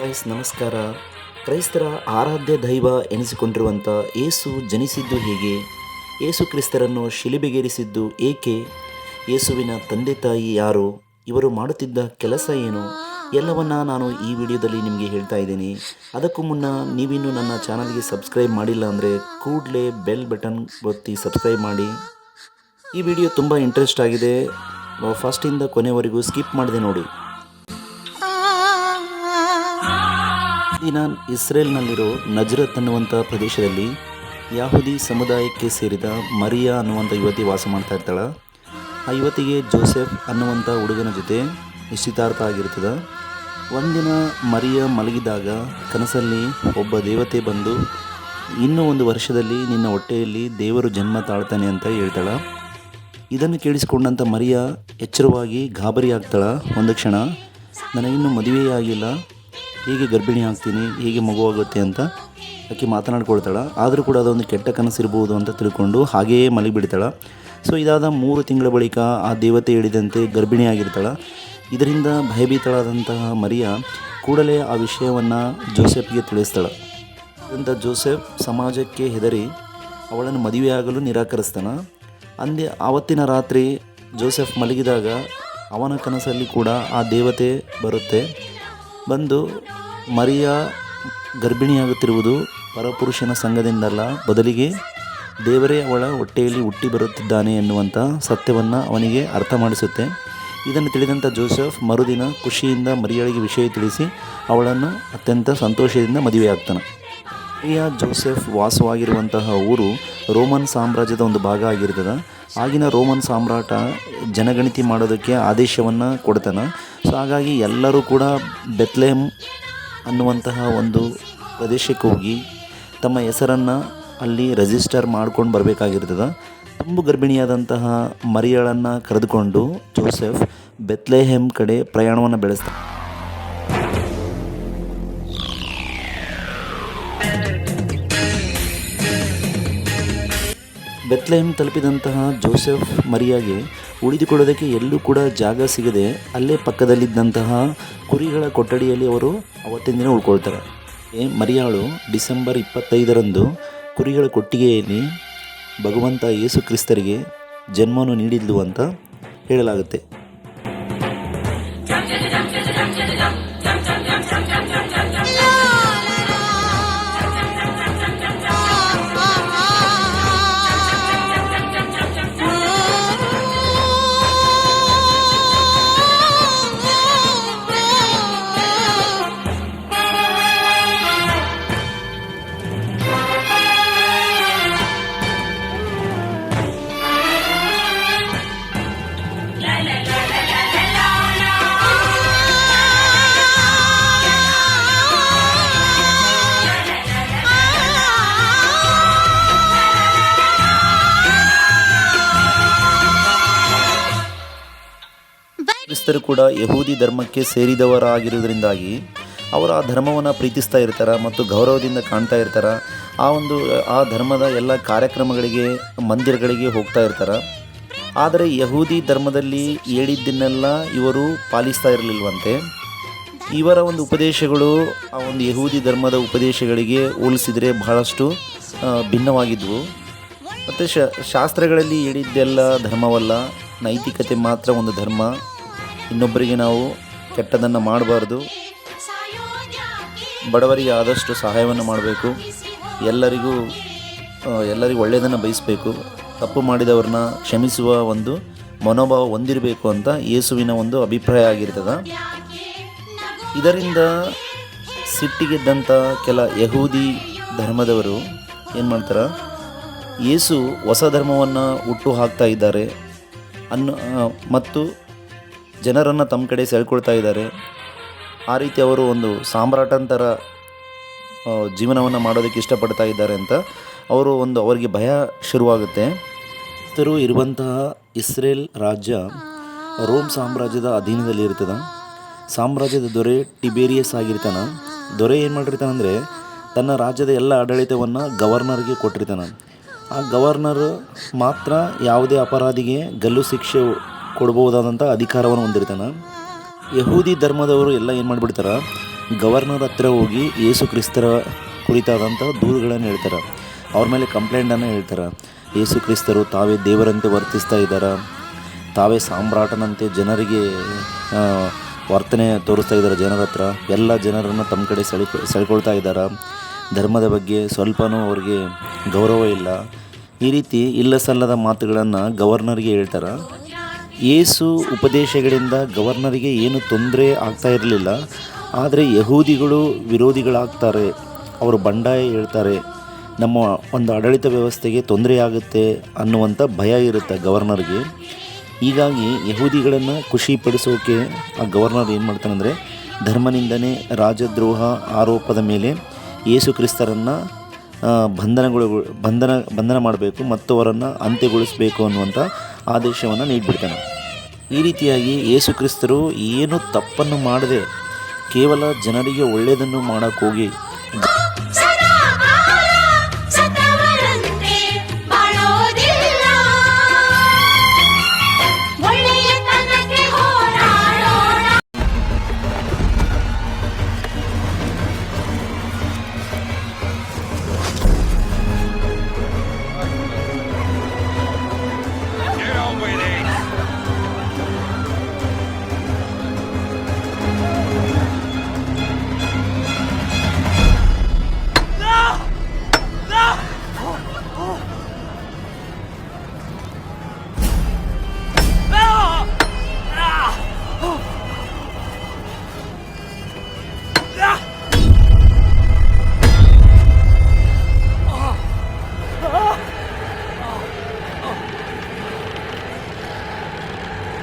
Guys ನಮಸ್ಕಾರ. ಕ್ರೈಸ್ತರ ಆರಾಧ್ಯ ದೈವ ಎನಿಸಿಕೊಂಡಿರುವಂಥ ಯೇಸು ಜನಿಸಿದ್ದು ಹೇಗೆ, ಯೇಸು ಕ್ರಿಸ್ತರನ್ನು ಶಿಲುಬೆಗೇರಿಸಿದ್ದು ಏಕೆ, ಯೇಸುವಿನ ತಂದೆ ತಾಯಿ ಯಾರು, ಇವರು ಮಾಡುತ್ತಿದ್ದ ಕೆಲಸ ಏನು, ಎಲ್ಲವನ್ನ ನಾನು ಈ ವಿಡಿಯೋದಲ್ಲಿ ನಿಮಗೆ ಹೇಳ್ತಾ ಇದ್ದೀನಿ. ಅದಕ್ಕೂ ಮುನ್ನ ನೀವಿನ್ನೂ ನನ್ನ ಚಾನಲ್ಗೆ ಸಬ್ಸ್ಕ್ರೈಬ್ ಮಾಡಿಲ್ಲ ಅಂದರೆ ಕೂಡಲೇ ಬೆಲ್ ಬಟನ್ ಒತ್ತಿ ಸಬ್ಸ್ಕ್ರೈಬ್ ಮಾಡಿ. ಈ ವಿಡಿಯೋ ತುಂಬ ಇಂಟ್ರೆಸ್ಟ್ ಆಗಿದೆ, ಫಸ್ಟಿಂದ ಕೊನೆವರೆಗೂ ಸ್ಕಿಪ್ ಮಾಡಿದೆ ನೋಡಿ. ದಿನ ಇಸ್ರೇಲ್ನಲ್ಲಿರೋ ನಜ್ರತ್ ಅನ್ನುವಂಥ ಪ್ರದೇಶದಲ್ಲಿ ಯಹೂದಿ ಸಮುದಾಯಕ್ಕೆ ಸೇರಿದ ಮರಿಯಾ ಅನ್ನುವಂಥ ಯುವತಿ ವಾಸ ಮಾಡ್ತಾ ಇರ್ತಾಳೆ. ಆ ಯುವತಿಗೆ ಜೋಸೆಫ್ ಅನ್ನುವಂಥ ಹುಡುಗನ ಜೊತೆ ನಿಶ್ಚಿತಾರ್ಥ ಆಗಿರ್ತದೆ. ಒಂದಿನ ಮರಿಯಾ ಮಲಗಿದಾಗ ಕನಸಲ್ಲಿ ಒಬ್ಬ ದೇವತೆ ಬಂದು ಇನ್ನೂ 1 ವರ್ಷದಲ್ಲಿ ನಿನ್ನ ಹೊಟ್ಟೆಯಲ್ಲಿ ದೇವರು ಜನ್ಮ ತಾಳ್ತಾನೆ ಅಂತ ಹೇಳ್ತಾಳೆ. ಇದನ್ನು ಕೇಳಿಸಿಕೊಂಡಂಥ ಮರಿಯಾ ಎಚ್ಚರವಾಗಿ ಗಾಬರಿ ಆಗ್ತಾಳೆ. ಒಂದು ಕ್ಷಣ, ನನಗಿನ್ನೂ ಮದುವೆಯೇ ಆಗಿಲ್ಲ, ಹೇಗೆ ಗರ್ಭಿಣಿ ಆಗ್ತೀನಿ, ಹೇಗೆ ಮಗುವಾಗುತ್ತೆ ಅಂತ ಆಕೆ ಮಾತನಾಡ್ಕೊಳ್ತಾಳೆ. ಆದರೂ ಕೂಡ ಅದೊಂದು ಕೆಟ್ಟ ಕನಸಿರ್ಬೋದು ಅಂತ ತಿಳ್ಕೊಂಡು ಹಾಗೆಯೇ ಮಲಗಿಬಿಡ್ತಾಳೆ. ಸೊ ಇದಾದ 3 ತಿಂಗಳ ಬಳಿಕ ಆ ದೇವತೆ ಹೇಳಿದಂತೆ ಗರ್ಭಿಣಿ ಆಗಿರ್ತಾಳೆ. ಇದರಿಂದ ಭಯಭೀತಳಾದಂತಹ ಮರಿಯಾ ಕೂಡಲೇ ಆ ವಿಷಯವನ್ನು ಜೋಸೆಫ್ಗೆ ತಿಳಿಸ್ತಾಳೆ. ಜೋಸೆಫ್ ಸಮಾಜಕ್ಕೆ ಹೆದರಿ ಅವಳನ್ನು ಮದುವೆಯಾಗಲು ನಿರಾಕರಿಸ್ತಾನೆ. ಆವತ್ತಿನ ರಾತ್ರಿ ಜೋಸೆಫ್ ಮಲಗಿದಾಗ ಅವನ ಕನಸಲ್ಲಿ ಕೂಡ ಆ ದೇವತೆ ಬರುತ್ತೆ. ಬಂದು ಮರಿಯಾ ಗರ್ಭಿಣಿಯಾಗುತ್ತಿರುವುದು ಪರಪುರುಷನ ಸಂಘದಿಂದಲ್ಲ, ಬದಲಿಗೆ ದೇವರೇ ಅವಳ ಹೊಟ್ಟೆಯಲ್ಲಿ ಹುಟ್ಟಿ ಬರುತ್ತಿದ್ದಾನೆ ಎನ್ನುವಂಥ ಸತ್ಯವನ್ನು ಅವನಿಗೆ ಅರ್ಥ ಮಾಡಿಸುತ್ತೆ. ಇದನ್ನು ತಿಳಿದಂಥ ಜೋಸೆಫ್ ಮರುದಿನ ಖುಷಿಯಿಂದ ಮರಿಯಾಳಿಗೆ ವಿಷಯ ತಿಳಿಸಿ ಅವಳನ್ನು ಅತ್ಯಂತ ಸಂತೋಷದಿಂದ ಮದುವೆಯಾಗ್ತಾನೆ. ಮರಿಯಾ ಜೋಸೆಫ್ ವಾಸವಾಗಿರುವಂತಹ ಊರು ರೋಮನ್ ಸಾಮ್ರಾಜ್ಯದ ಒಂದು ಭಾಗ ಆಗಿರ್ತದೆ. ಆಗಿನ ರೋಮನ್ ಸಾಮ್ರಾಟ ಜನಗಣತಿ ಮಾಡೋದಕ್ಕೆ ಆದೇಶವನ್ನು ಕೊಡ್ತಾನೆ. ಸೊ ಹಾಗಾಗಿ ಎಲ್ಲರೂ ಕೂಡ ಬೆತ್ಲೆಹೇಮ್ ಅನ್ನುವಂತಹ ಒಂದು ಪ್ರದೇಶಕ್ಕೆ ಹೋಗಿ ತಮ್ಮ ಹೆಸರನ್ನು ಅಲ್ಲಿ ರಿಜಿಸ್ಟರ್ ಮಾಡ್ಕೊಂಡು ಬರಬೇಕಾಗಿರ್ತದೆ. ತುಂಬು ಗರ್ಭಿಣಿಯಾದಂತಹ ಮರಿಯಾಳನ್ನು ಕರೆದುಕೊಂಡು ಜೋಸೆಫ್ ಬೆತ್ಲೆಹೇಮ್ ಕಡೆ ಪ್ರಯಾಣವನ್ನು ಬೆಳೆಸ್ತಾನೆ. ಬೆತ್ಲೆಹೇಮ್ ತಲುಪಿದಂತಹ ಜೋಸೆಫ್ ಮರಿಯಾಗೆ ಉಳಿದುಕೊಳ್ಳೋದಕ್ಕೆ ಎಲ್ಲೂ ಕೂಡ ಜಾಗ ಸಿಗದೆ ಅಲ್ಲೇ ಪಕ್ಕದಲ್ಲಿದ್ದಂತಹ ಕುರಿಗಳ ಕೊಠಡಿಯಲ್ಲಿ ಅವರು ಅವತ್ತಿನ ದಿನ ಉಳ್ಕೊಳ್ತಾರೆ. ಮರಿಯಾಳು ಡಿಸೆಂಬರ್ 25ರಂದು ಕುರಿಗಳ ಕೊಟ್ಟಿಗೆಯಲ್ಲಿ ಭಗವಂತ ಯೇಸು ಕ್ರಿಸ್ತರಿಗೆ ಜನ್ಮವನ್ನು ನೀಡಿದ್ಲು ಅಂತ ಹೇಳಲಾಗುತ್ತೆ. ಕ್ರಿಸ್ತರು ಕೂಡ ಯಹೂದಿ ಧರ್ಮಕ್ಕೆ ಸೇರಿದವರಾಗಿರುವುದರಿಂದಾಗಿ ಅವರು ಆ ಧರ್ಮವನ್ನು ಪ್ರೀತಿಸ್ತಾ ಇರ್ತಾರೆ ಮತ್ತು ಗೌರವದಿಂದ ಕಾಣ್ತಾ ಇರ್ತಾರೆ. ಆ ಧರ್ಮದ ಎಲ್ಲ ಕಾರ್ಯಕ್ರಮಗಳಿಗೆ, ಮಂದಿರಗಳಿಗೆ ಹೋಗ್ತಾ ಇರ್ತಾರೆ. ಆದರೆ ಯಹೂದಿ ಧರ್ಮದಲ್ಲಿ ಹೇಳಿದ್ದನ್ನೆಲ್ಲ ಇವರು ಪಾಲಿಸ್ತಾ ಇರಲಿಲ್ವಂತೆ. ಇವರ ಒಂದು ಉಪದೇಶಗಳು ಆ ಒಂದು ಯಹೂದಿ ಧರ್ಮದ ಉಪದೇಶಗಳಿಗೆ ಹೋಲಿಸಿದರೆ ಬಹಳಷ್ಟು ಭಿನ್ನವಾಗಿದ್ವು. ಮತ್ತು ಶಾಸ್ತ್ರಗಳಲ್ಲಿ ಹೇಳಿದ್ದೆಲ್ಲ ಧರ್ಮವಲ್ಲ, ನೈತಿಕತೆ ಮಾತ್ರ ಒಂದು ಧರ್ಮ. ಇನ್ನೊಬ್ಬರಿಗೆ ನಾವು ಕೆಟ್ಟದನ್ನು ಮಾಡಬಾರ್ದು, ಬಡವರಿಗೆ ಆದಷ್ಟು ಸಹಾಯವನ್ನು ಮಾಡಬೇಕು, ಎಲ್ಲರಿಗೂ ಒಳ್ಳೆಯದನ್ನು ಬಯಸಬೇಕು, ತಪ್ಪು ಮಾಡಿದವ್ರನ್ನ ಕ್ಷಮಿಸುವ ಒಂದು ಮನೋಭಾವ ಹೊಂದಿರಬೇಕು ಅಂತ ಯೇಸುವಿನ ಒಂದು ಅಭಿಪ್ರಾಯ ಆಗಿರ್ತದೆ. ಇದರಿಂದ ಸಿಟ್ಟಿಗೆದ್ದಂಥ ಕೆಲ ಯಹೂದಿ ಧರ್ಮದವರು ಏನು ಮಾಡ್ತಾರೆ, ಯೇಸು ಹೊಸ ಧರ್ಮವನ್ನು ಹುಟ್ಟು ಹಾಕ್ತಾ ಇದ್ದಾರೆ ಮತ್ತು ಜನರನ್ನು ತಮ್ಮ ಕಡೆ ಸೆಳ್ಕೊಳ್ತಾ ಇದ್ದಾರೆ. ಆ ರೀತಿ ಅವರು ಒಂದು ಸಾಮ್ರಾಟಂತರ ಜೀವನವನ್ನು ಮಾಡೋದಕ್ಕೆ ಇಷ್ಟಪಡ್ತಾ ಇದ್ದಾರೆ ಅಂತ ಅವರಿಗೆ ಭಯ ಶುರುವಾಗುತ್ತೆ. ಇರುವಂತಹ ಇಸ್ರೇಲ್ ರಾಜ್ಯ ರೋಮ್ ಸಾಮ್ರಾಜ್ಯದ ಅಧೀನದಲ್ಲಿ ಇರ್ತದೆ. ಸಾಮ್ರಾಜ್ಯದ ದೊರೆ ಟಿಬೇರಿಯಸ್ ಆಗಿರ್ತಾನೆ. ದೊರೆ ಏನು ಮಾಡಿರ್ತಾನೆ ಅಂದರೆ ತನ್ನ ರಾಜ್ಯದ ಎಲ್ಲ ಆಡಳಿತವನ್ನು ಗವರ್ನರ್ಗೆ ಕೊಟ್ಟಿರ್ತಾನೆ. ಆ ಗವರ್ನರ್ ಮಾತ್ರ ಯಾವುದೇ ಅಪರಾಧಿಗೆ ಗಲ್ಲು ಶಿಕ್ಷೆ ಕೊಡ್ಬೋದಾದಂಥ ಅಧಿಕಾರವನ್ನು ಹೊಂದಿರ್ತಾನೆ. ಯಹೂದಿ ಧರ್ಮದವರು ಎಲ್ಲ ಏನು ಮಾಡಿಬಿಡ್ತಾರೆ, ಗವರ್ನರ್ ಹತ್ರ ಹೋಗಿ ಯೇಸು ಕ್ರಿಸ್ತರ ಕುರಿತಾದಂಥ ದೂರುಗಳನ್ನು ಹೇಳ್ತಾರೆ. ಅವ್ರ ಮೇಲೆ ಕಂಪ್ಲೇಂಟನ್ನು ಹೇಳ್ತಾರೆ. ಯೇಸು ಕ್ರಿಸ್ತರು ತಾವೇ ದೇವರಂತೆ ವರ್ತಿಸ್ತಾ ಇದ್ದಾರೆ, ತಾವೇ ಸಾಮ್ರಾಟನಂತೆ ಜನರಿಗೆ ವರ್ತನೆ ತೋರಿಸ್ತಾ ಇದ್ದಾರೆ. ಜನರ ಹತ್ರ ಎಲ್ಲ ಜನರನ್ನು ತಮ್ಮ ಕಡೆ ಸೆಳ್ಕೊಳ್ತಾ ಇದ್ದಾರೆ. ಧರ್ಮದ ಬಗ್ಗೆ ಸ್ವಲ್ಪನೂ ಅವ್ರಿಗೆ ಗೌರವ ಇಲ್ಲ. ಈ ರೀತಿ ಇಲ್ಲ ಸಲ್ಲದ ಮಾತುಗಳನ್ನು ಗವರ್ನರ್ಗೆ ಹೇಳ್ತಾರೆ. ಯೇಸು ಉಪದೇಶಗಳಿಂದ ಗವರ್ನರಿಗೆ ಏನು ತೊಂದರೆ ಆಗ್ತಾ ಇರಲಿಲ್ಲ. ಆದರೆ ಯಹೂದಿಗಳು ವಿರೋಧಿಗಳಾಗ್ತಾರೆ, ಅವರು ಬಂಡಾಯ ಹೇಳ್ತಾರೆ, ನಮ್ಮ ಒಂದು ಆಡಳಿತ ವ್ಯವಸ್ಥೆಗೆ ತೊಂದರೆಯಾಗುತ್ತೆ ಅನ್ನುವಂಥ ಭಯ ಇರುತ್ತೆ ಗವರ್ನರ್ಗೆ. ಹೀಗಾಗಿ ಯಹೂದಿಗಳನ್ನು ಖುಷಿಪಡಿಸೋಕೆ ಆ ಗವರ್ನರ್ ಏನು ಮಾಡ್ತಾನಂದರೆ ಧರ್ಮನಿಂದನೆ, ರಾಜದ್ರೋಹ ಆರೋಪದ ಮೇಲೆ ಯೇಸು ಕ್ರಿಸ್ತರನ್ನು ಬಂಧನ ಮಾಡಬೇಕು ಮತ್ತು ಅವರನ್ನು ಅಂತ್ಯಗೊಳಿಸಬೇಕು ಅನ್ನುವಂಥ ಆದೇಶವನ್ನು ನೀಡಿಬಿಡ್ತಾನೆ. ಈ ರೀತಿಯಾಗಿ ಯೇಸು ಕ್ರಿಸ್ತರು ಏನು ತಪ್ಪನ್ನು ಮಾಡದೆ ಕೇವಲ ಜನರಿಗೆ ಒಳ್ಳೆಯದನ್ನು ಮಾಡೋಕ್ಕೋಗಿ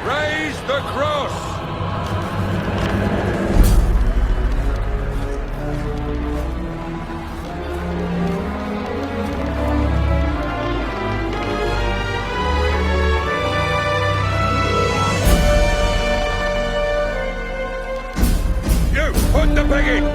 Raise the cross! You put the pig in!